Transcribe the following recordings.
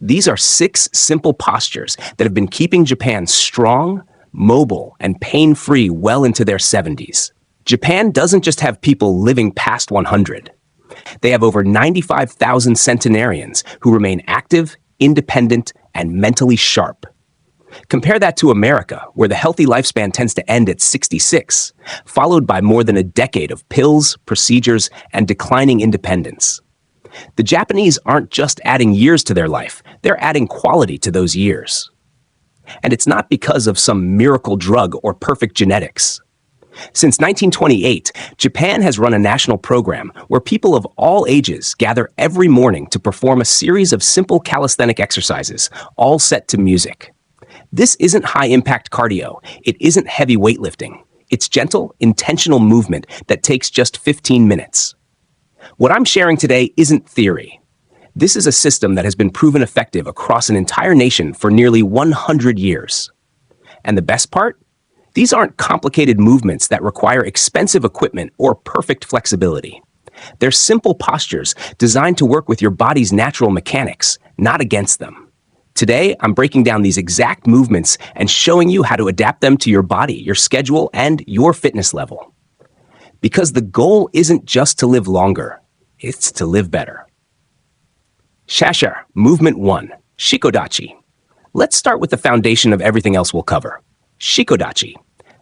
These are 6 simple postures that have been keeping Japan strong, mobile, and pain-free well into their 70s. Japan doesn't just have people living past 100. They have over 95,000 centenarians who remain active, independent, and mentally sharp. Compare that to America, where the healthy lifespan tends to end at 66, followed by more than a decade of pills, procedures, and declining independence. The Japanese aren't just adding years to their life, they're adding quality to those years. And it's not because of some miracle drug or perfect genetics. Since 1928, Japan has run a national program where people of all ages gather every morning to perform a series of simple calisthenic exercises, all set to music. This isn't high-impact cardio. It isn't heavy weightlifting. It's gentle, intentional movement that takes just 15 minutes. What I'm sharing today isn't theory. This is a system that has been proven effective across an entire nation for nearly 100 years. And the best part? These aren't complicated movements that require expensive equipment or perfect flexibility. They're simple postures designed to work with your body's natural mechanics, not against them. Today, I'm breaking down these exact movements and showing you how to adapt them to your body, your schedule, and your fitness level. Because the goal isn't just to live longer, it's to live better. Shasha, Movement 1, Shikodachi. Let's start with the foundation of everything else we'll cover. Shikodachi.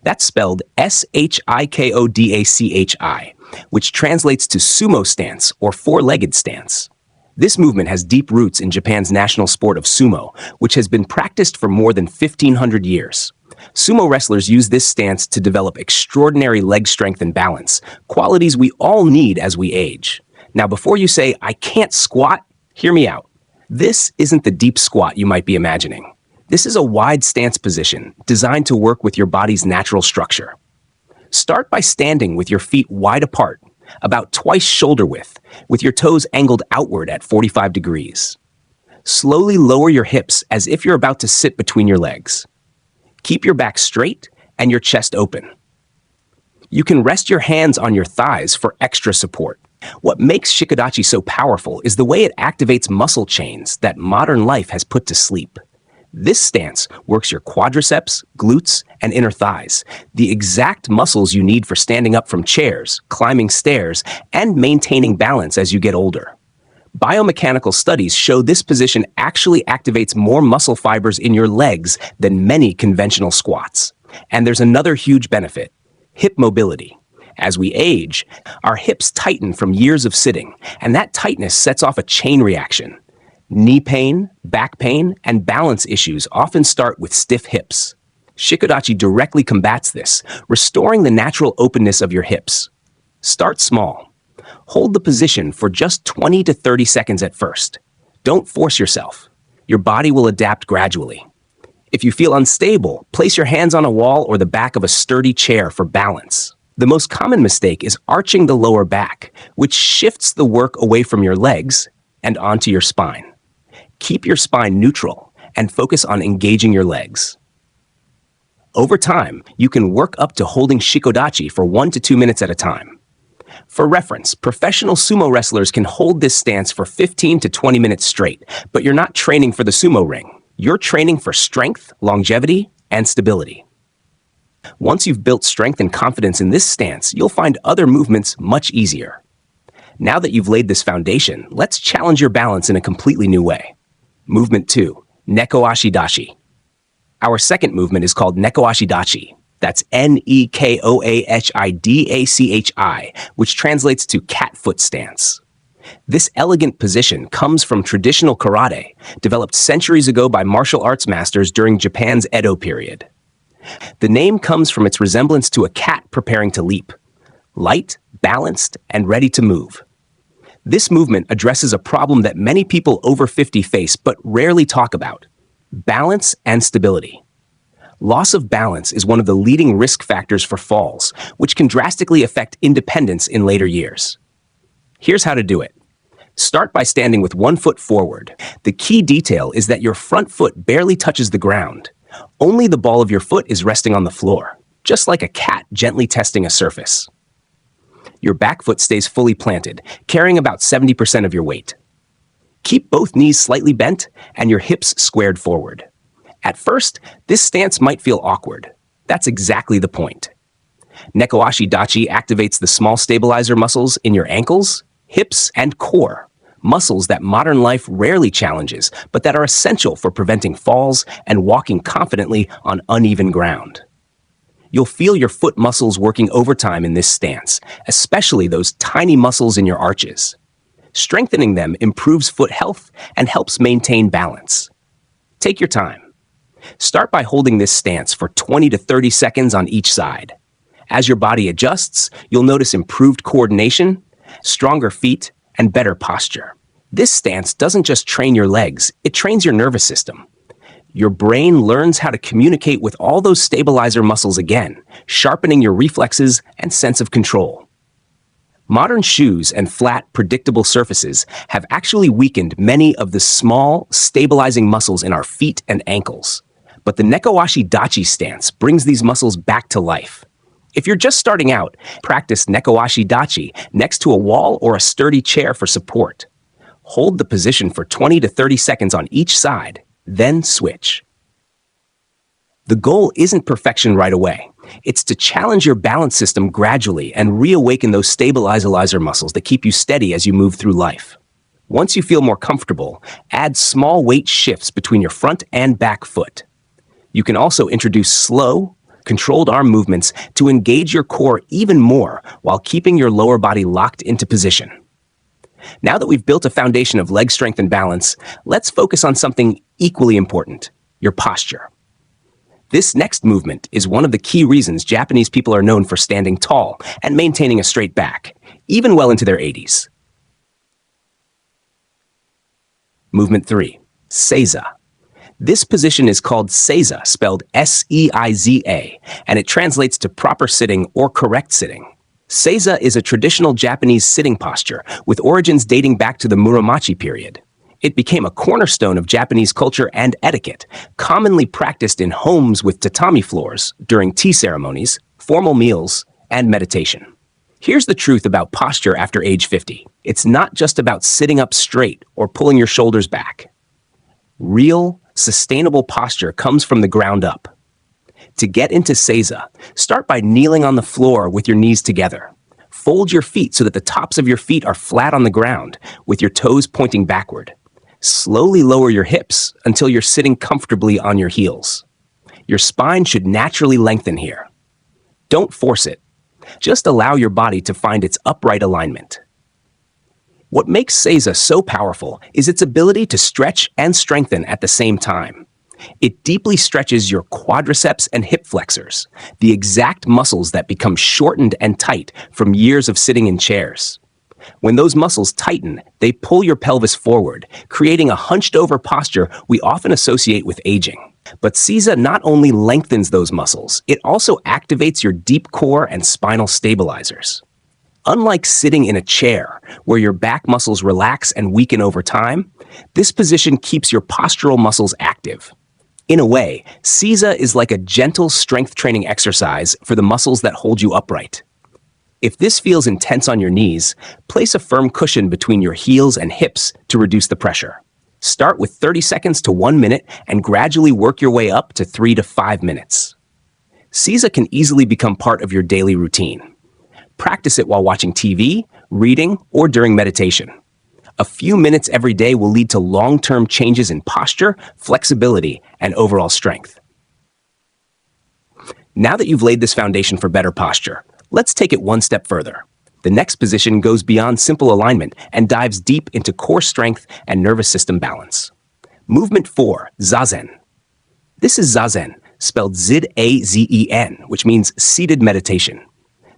That's spelled Shikodachi, which translates to Sumo Stance or four-legged stance. This movement has deep roots in Japan's national sport of sumo, which has been practiced for more than 1,500 years. Sumo wrestlers use this stance to develop extraordinary leg strength and balance, qualities we all need as we age. Now, before you say, "I can't squat," hear me out. This isn't the deep squat you might be imagining. This is a wide stance position designed to work with your body's natural structure. Start by standing with your feet wide apart, about twice shoulder width, with your toes angled outward at 45 degrees. Slowly lower your hips as if you're about to sit between your legs. Keep your back straight and your chest open. You can rest your hands on your thighs for extra support. What makes Shikodachi so powerful is the way it activates muscle chains that modern life has put to sleep. This stance works your quadriceps, glutes, and inner thighs, the exact muscles you need for standing up from chairs, climbing stairs, and maintaining balance as you get older. Biomechanical studies show this position actually activates more muscle fibers in your legs than many conventional squats. And there's another huge benefit: hip mobility. As we age, our hips tighten from years of sitting, and that tightness sets off a chain reaction. Knee pain, back pain, and balance issues often start with stiff hips. Shikodachi directly combats this, restoring the natural openness of your hips. Start small. Hold the position for just 20 to 30 seconds at first. Don't force yourself. Your body will adapt gradually. If you feel unstable, place your hands on a wall or the back of a sturdy chair for balance. The most common mistake is arching the lower back, which shifts the work away from your legs and onto your spine. Keep your spine neutral and focus on engaging your legs. Over time, you can work up to holding Shikodachi for 1 to 2 minutes at a time. For reference, professional sumo wrestlers can hold this stance for 15 to 20 minutes straight, but you're not training for the sumo ring. You're training for strength, longevity, and stability. Once you've built strength and confidence in this stance, you'll find other movements much easier. Now that you've laid this foundation, let's challenge your balance in a completely new way. Movement 2, Nekoashi-dachi. Our second movement is called Nekoashi-dachi. That's Nekoashi-dachi, which translates to cat foot stance. This elegant position comes from traditional karate, developed centuries ago by martial arts masters during Japan's Edo period. The name comes from its resemblance to a cat preparing to leap. Light, balanced, and ready to move. This movement addresses a problem that many people over 50 face but rarely talk about: balance and stability. Loss of balance is one of the leading risk factors for falls, which can drastically affect independence in later years. Here's how to do it. Start by standing with one foot forward. The key detail is that your front foot barely touches the ground. Only the ball of your foot is resting on the floor, just like a cat gently testing a surface. Your back foot stays fully planted, carrying about 70% of your weight. Keep both knees slightly bent and your hips squared forward. At first, this stance might feel awkward. That's exactly the point. Nekoashi-dachi activates the small stabilizer muscles in your ankles, hips, and core, muscles that modern life rarely challenges, but that are essential for preventing falls and walking confidently on uneven ground. You'll feel your foot muscles working overtime in this stance, especially those tiny muscles in your arches. Strengthening them improves foot health and helps maintain balance. Take your time. Start by holding this stance for 20 to 30 seconds on each side. As your body adjusts, you'll notice improved coordination, stronger feet, and better posture. This stance doesn't just train your legs, it trains your nervous system. Your brain learns how to communicate with all those stabilizer muscles again, sharpening your reflexes and sense of control. Modern shoes and flat, predictable surfaces have actually weakened many of the small, stabilizing muscles in our feet and ankles. But the Nekoashi-dachi stance brings these muscles back to life. If you're just starting out, practice Nekoashi-dachi next to a wall or a sturdy chair for support. Hold the position for 20 to 30 seconds on each side, then switch. The goal isn't perfection right away. It's to challenge your balance system gradually and reawaken those stabilizer muscles that keep you steady as you move through life. Once you feel more comfortable, add small weight shifts between your front and back foot. You can also introduce slow, controlled arm movements to engage your core even more while keeping your lower body locked into position. Now that we've built a foundation of leg strength and balance, let's focus on something equally important, your posture. This next movement is one of the key reasons Japanese people are known for standing tall and maintaining a straight back, even well into their 80s. Movement 3, Seiza. This position is called Seiza, spelled S-E-I-Z-A, and it translates to proper sitting or correct sitting. Seiza is a traditional Japanese sitting posture with origins dating back to the Muromachi period. It became a cornerstone of Japanese culture and etiquette, commonly practiced in homes with tatami floors during tea ceremonies, formal meals, and meditation. Here's the truth about posture after age 50. It's not just about sitting up straight or pulling your shoulders back. Real, sustainable posture comes from the ground up. To get into Seiza, start by kneeling on the floor with your knees together. Fold your feet so that the tops of your feet are flat on the ground, with your toes pointing backward. Slowly lower your hips until you're sitting comfortably on your heels. Your spine should naturally lengthen here. Don't force it. Just allow your body to find its upright alignment. What makes Seiza so powerful is its ability to stretch and strengthen at the same time. It deeply stretches your quadriceps and hip flexors, the exact muscles that become shortened and tight from years of sitting in chairs. When those muscles tighten, they pull your pelvis forward, creating a hunched-over posture we often associate with aging. But Seiza not only lengthens those muscles, it also activates your deep core and spinal stabilizers. Unlike sitting in a chair, where your back muscles relax and weaken over time, this position keeps your postural muscles active. In a way, Seiza is like a gentle strength training exercise for the muscles that hold you upright. If this feels intense on your knees, place a firm cushion between your heels and hips to reduce the pressure. Start with 30 seconds to 1 minute and gradually work your way up to 3 to 5 minutes. Seiza can easily become part of your daily routine. Practice it while watching TV, reading, or during meditation. A few minutes every day will lead to long-term changes in posture, flexibility, and overall strength. Now that you've laid this foundation for better posture, let's take it one step further. The next position goes beyond simple alignment and dives deep into core strength and nervous system balance. Movement 4, Zazen. This is Zazen, spelled Z-A-Z-E-N, which means seated meditation.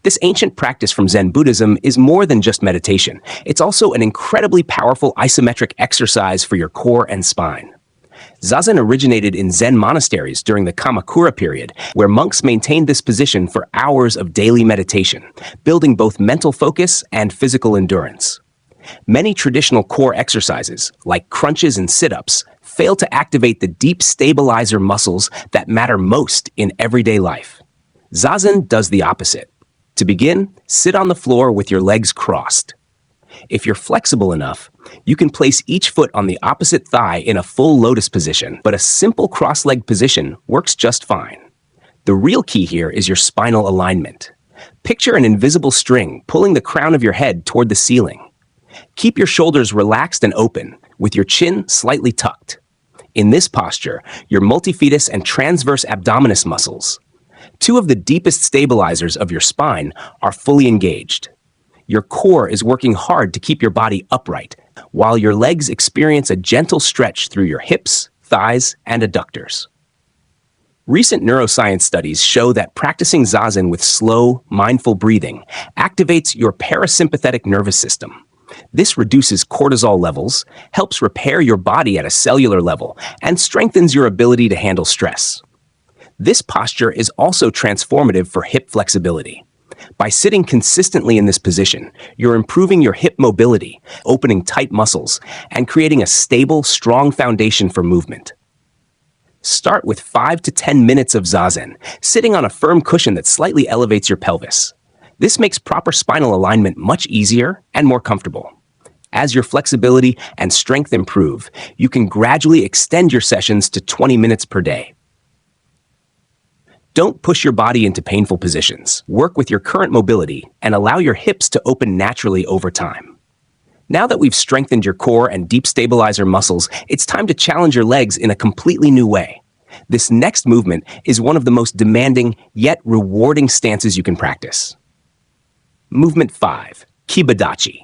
This ancient practice from Zen Buddhism is more than just meditation. It's also an incredibly powerful isometric exercise for your core and spine. Zazen originated in Zen monasteries during the Kamakura period, where monks maintained this position for hours of daily meditation, building both mental focus and physical endurance. Many traditional core exercises, like crunches and sit-ups, fail to activate the deep stabilizer muscles that matter most in everyday life. Zazen does the opposite. To begin, sit on the floor with your legs crossed. If you're flexible enough, you can place each foot on the opposite thigh in a full lotus position, but a simple cross-leg position works just fine. The real key here is your spinal alignment. Picture an invisible string pulling the crown of your head toward the ceiling. Keep your shoulders relaxed and open, with your chin slightly tucked. In this posture, your multifidus and transverse abdominis muscles, two of the deepest stabilizers of your spine, are fully engaged. Your core is working hard to keep your body upright, while your legs experience a gentle stretch through your hips, thighs, and adductors. Recent neuroscience studies show that practicing Zazen with slow, mindful breathing activates your parasympathetic nervous system. This reduces cortisol levels, helps repair your body at a cellular level, and strengthens your ability to handle stress. This posture is also transformative for hip flexibility. By sitting consistently in this position, you're improving your hip mobility, opening tight muscles, and creating a stable, strong foundation for movement. Start with 5 to 10 minutes of Zazen, sitting on a firm cushion that slightly elevates your pelvis. This makes proper spinal alignment much easier and more comfortable. As your flexibility and strength improve, you can gradually extend your sessions to 20 minutes per day. Don't push your body into painful positions. Work with your current mobility and allow your hips to open naturally over time. Now that we've strengthened your core and deep stabilizer muscles, it's time to challenge your legs in a completely new way. This next movement is one of the most demanding yet rewarding stances you can practice. Movement 5, Kibadachi.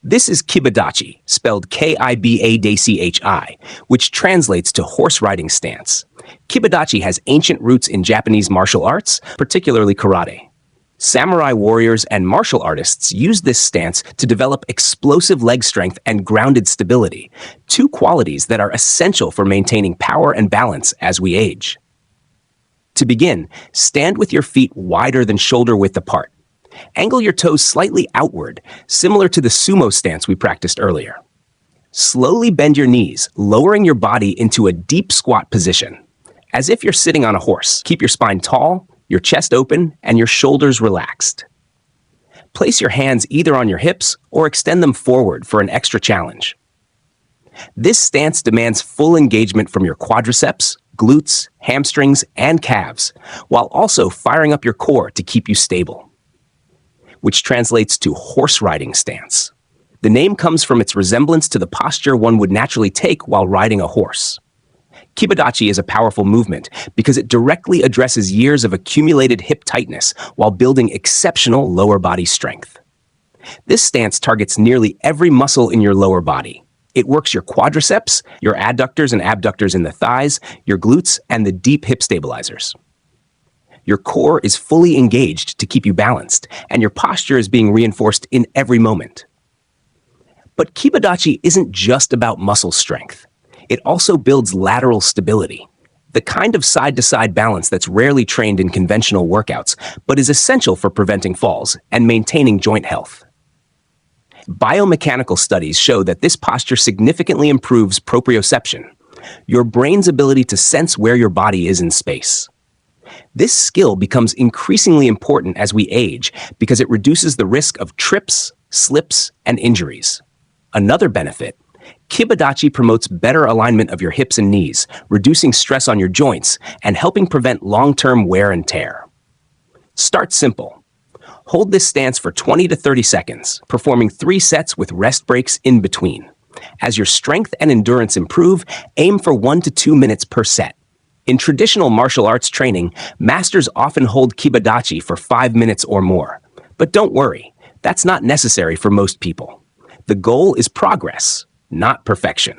This is Kibadachi, spelled Kibadachi, which translates to horse riding stance. Kibadachi has ancient roots in Japanese martial arts, particularly karate. Samurai warriors and martial artists use this stance to develop explosive leg strength and grounded stability, two qualities that are essential for maintaining power and balance as we age. To begin, stand with your feet wider than shoulder width apart. Angle your toes slightly outward, similar to the Sumo Stance we practiced earlier. Slowly bend your knees, lowering your body into a deep squat position. As if you're sitting on a horse, keep your spine tall, your chest open, and your shoulders relaxed. Place your hands either on your hips or extend them forward for an extra challenge. This stance demands full engagement from your quadriceps, glutes, hamstrings, and calves, while also firing up your core to keep you stable, which translates to horse riding stance. The name comes from its resemblance to the posture one would naturally take while riding a horse. Kibadachi is a powerful movement because it directly addresses years of accumulated hip tightness while building exceptional lower body strength. This stance targets nearly every muscle in your lower body. It works your quadriceps, your adductors and abductors in the thighs, your glutes, and the deep hip stabilizers. Your core is fully engaged to keep you balanced, and your posture is being reinforced in every moment. But Kibadachi isn't just about muscle strength. It also builds lateral stability, the kind of side-to-side balance that's rarely trained in conventional workouts, but is essential for preventing falls and maintaining joint health. Biomechanical studies show that this posture significantly improves proprioception, your brain's ability to sense where your body is in space. This skill becomes increasingly important as we age because it reduces the risk of trips, slips, and injuries. Another benefit, Kibadachi promotes better alignment of your hips and knees, reducing stress on your joints and helping prevent long-term wear and tear. Start simple. Hold this stance for 20 to 30 seconds, performing 3 sets with rest breaks in between. As your strength and endurance improve, aim for 1 to 2 minutes per set. In traditional martial arts training, masters often hold Kibadachi for 5 minutes or more. But don't worry, that's not necessary for most people. The goal is progress, not perfection.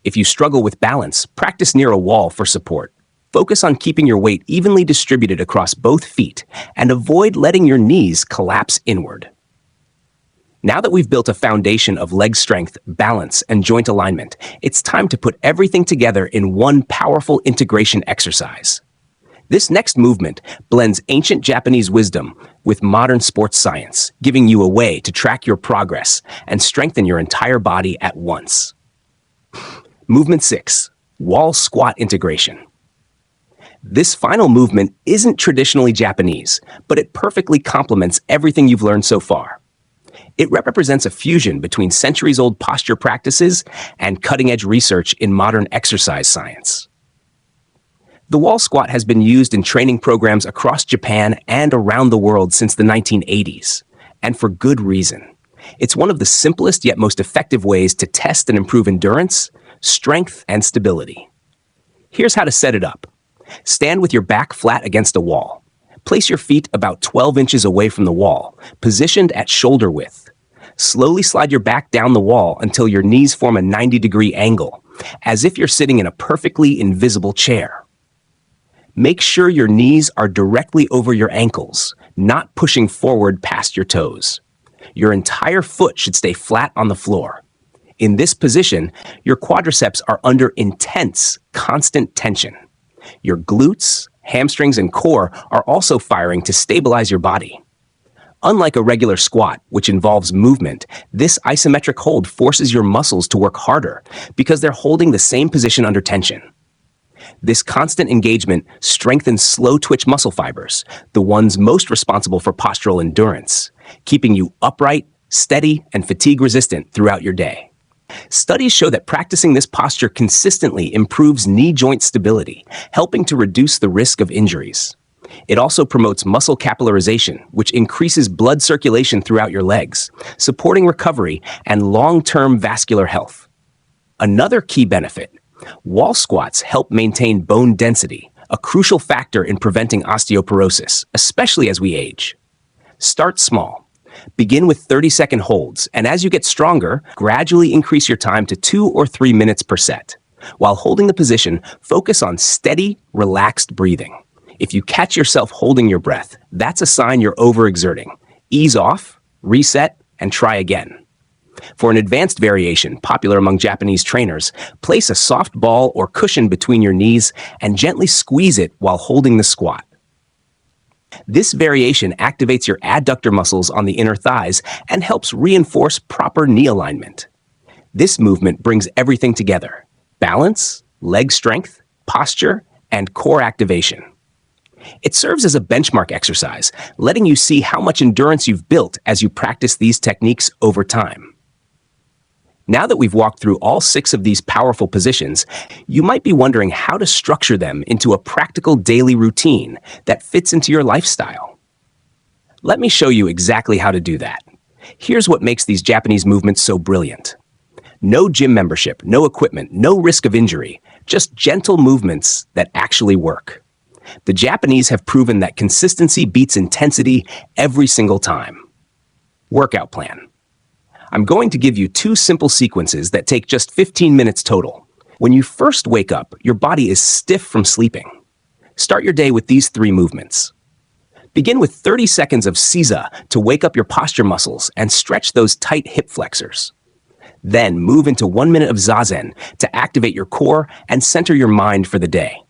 If you struggle with balance, practice near a wall for support. Focus on keeping your weight evenly distributed across both feet and avoid letting your knees collapse inward. Now that we've built a foundation of leg strength, balance, and joint alignment, it's time to put everything together in one powerful integration exercise. This next movement blends ancient Japanese wisdom with modern sports science, giving you a way to track your progress and strengthen your entire body at once. Movement 6, wall squat integration. This final movement isn't traditionally Japanese, but it perfectly complements everything you've learned so far. It represents a fusion between centuries-old posture practices and cutting-edge research in modern exercise science. The wall squat has been used in training programs across Japan and around the world since the 1980s, and for good reason. It's one of the simplest yet most effective ways to test and improve endurance, strength, and stability. Here's how to set it up. Stand with your back flat against a wall. Place your feet about 12 inches away from the wall, positioned at shoulder width. Slowly slide your back down the wall until your knees form a 90-degree angle, as if you're sitting in a perfectly invisible chair. Make sure your knees are directly over your ankles, not pushing forward past your toes. Your entire foot should stay flat on the floor. In this position, your quadriceps are under intense, constant tension. Your glutes, hamstrings, and core are also firing to stabilize your body. Unlike a regular squat, which involves movement, this isometric hold forces your muscles to work harder because they're holding the same position under tension. This constant engagement strengthens slow-twitch muscle fibers, the ones most responsible for postural endurance, keeping you upright, steady, and fatigue-resistant throughout your day. Studies show that practicing this posture consistently improves knee joint stability, helping to reduce the risk of injuries. It also promotes muscle capillarization, which increases blood circulation throughout your legs, supporting recovery and long-term vascular health. Another key benefit: wall squats help maintain bone density, a crucial factor in preventing osteoporosis, especially as we age. Start small. Begin with 30-second holds, and as you get stronger, gradually increase your time to 2 or 3 minutes per set. While holding the position, focus on steady, relaxed breathing. If you catch yourself holding your breath, that's a sign you're overexerting. Ease off, reset, and try again. For an advanced variation popular among Japanese trainers, place a soft ball or cushion between your knees and gently squeeze it while holding the squat. This variation activates your adductor muscles on the inner thighs and helps reinforce proper knee alignment. This movement brings everything together: balance, leg strength, posture, and core activation. It serves as a benchmark exercise, letting you see how much endurance you've built as you practice these techniques over time. Now that we've walked through all 6 of these powerful positions, you might be wondering how to structure them into a practical daily routine that fits into your lifestyle. Let me show you exactly how to do that. Here's what makes these Japanese movements so brilliant. No gym membership, no equipment, no risk of injury, just gentle movements that actually work. The Japanese have proven that consistency beats intensity every single time. Workout plan. I'm going to give you 2 simple sequences that take just 15 minutes total. When you first wake up, your body is stiff from sleeping. Start your day with these 3 movements. Begin with 30 seconds of Seiza to wake up your posture muscles and stretch those tight hip flexors. Then move into 1 minute of Zazen to activate your core and center your mind for the day.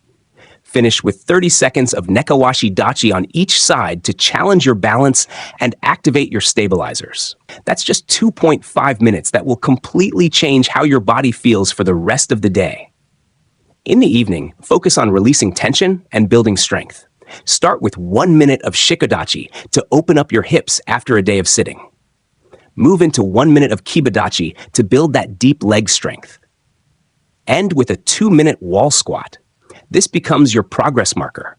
Finish with 30 seconds of Nekoashi-dachi on each side to challenge your balance and activate your stabilizers. That's just 2.5 minutes that will completely change how your body feels for the rest of the day. In the evening, focus on releasing tension and building strength. Start with 1 minute of Shikodachi to open up your hips after a day of sitting. Move into 1 minute of Kibadachi to build that deep leg strength. End with a 2-minute wall squat. This becomes your progress marker.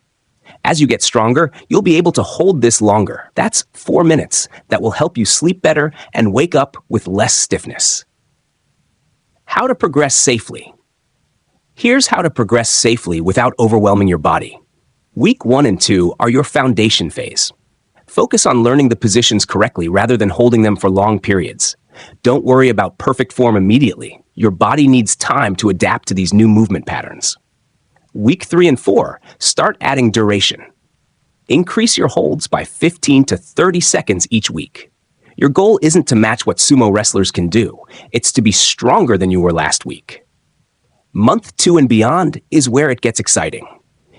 As you get stronger, you'll be able to hold this longer. That's 4 minutes that will help you sleep better and wake up with less stiffness. How to progress safely. Here's how to progress safely without overwhelming your body. Week 1 and 2 are your foundation phase. Focus on learning the positions correctly rather than holding them for long periods. Don't worry about perfect form immediately. Your body needs time to adapt to these new movement patterns. Week 3 and 4, start adding duration. Increase your holds by 15 to 30 seconds each week. Your goal isn't to match what sumo wrestlers can do. It's to be stronger than you were last week. Month 2 and beyond is where it gets exciting.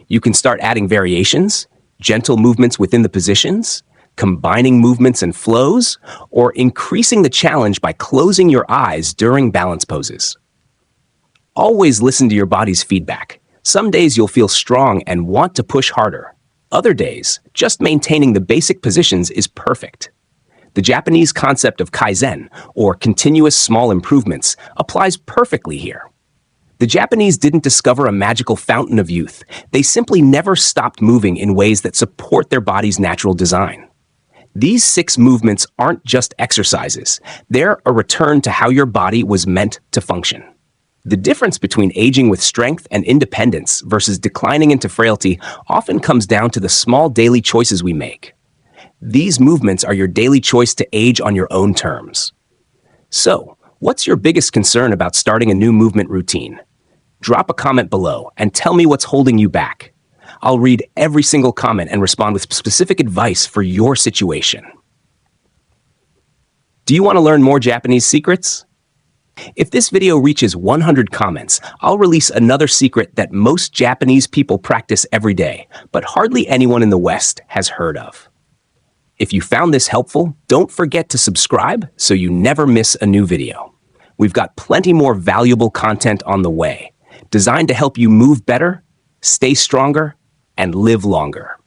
You can start adding variations, gentle movements within the positions, combining movements and flows, or increasing the challenge by closing your eyes during balance poses. Always listen to your body's feedback. Some days you'll feel strong and want to push harder. Other days, just maintaining the basic positions is perfect. The Japanese concept of kaizen, or continuous small improvements, applies perfectly here. The Japanese didn't discover a magical fountain of youth. They simply never stopped moving in ways that support their body's natural design. These 6 movements aren't just exercises. They're a return to how your body was meant to function. The difference between aging with strength and independence versus declining into frailty often comes down to the small daily choices we make. These movements are your daily choice to age on your own terms. So, what's your biggest concern about starting a new movement routine? Drop a comment below and tell me what's holding you back. I'll read every single comment and respond with specific advice for your situation. Do you want to learn more Japanese secrets? If this video reaches 100 comments, I'll release another secret that most Japanese people practice every day, but hardly anyone in the West has heard of. If you found this helpful, don't forget to subscribe so you never miss a new video. We've got plenty more valuable content on the way, designed to help you move better, stay stronger, and live longer.